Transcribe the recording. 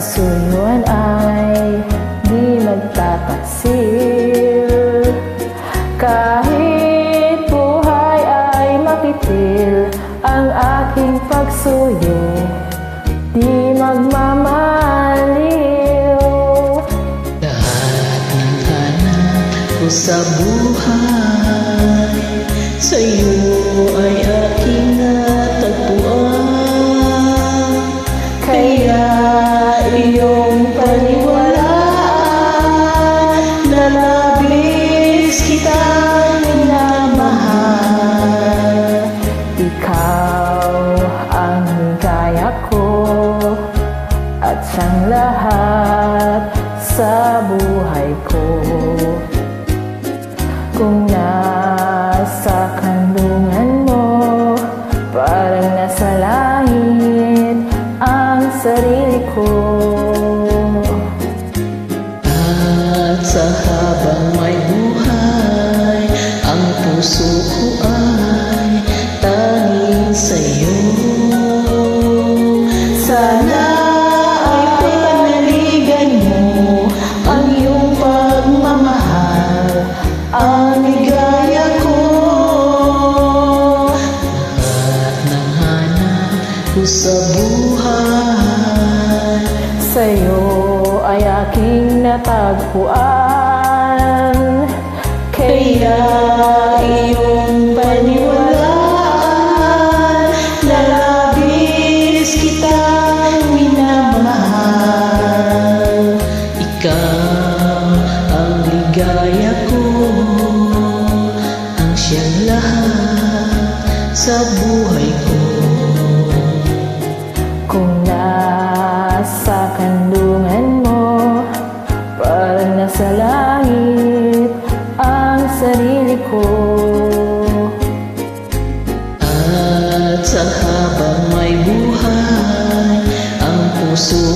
kasuyuan ay di magtataksil. Kahit buhay ay mapitil, ang aking pagsuyo di magmamaliw. Lahat ng hanap ko sa buhay, sa'yo ay aking natagpuan. Kaya iyong paniwalaan na labis kitang minamahal. Ikaw ang hikaya ko at siyang lahat sa buhay ko. Kung nasa kandungan mo, parang nasa langit ang sarili ko. At sa habang may buhay, ang puso ko ay tanging sa'yo. Sana ay panaligan mo ang iyong pagmamahal, ang ligaya ko. Lahat ng hanap ko sa buhay, Sa'yo ay aking natagpuan. kaya iyong paniwalaan na labis kitang minamahal. Ikaw ang ligaya ko, ang siyang lahat sa buhay ko. Kung nasa kandungan mo, parang nasa langit ang sarili ko. At sa habang may buhay, ang puso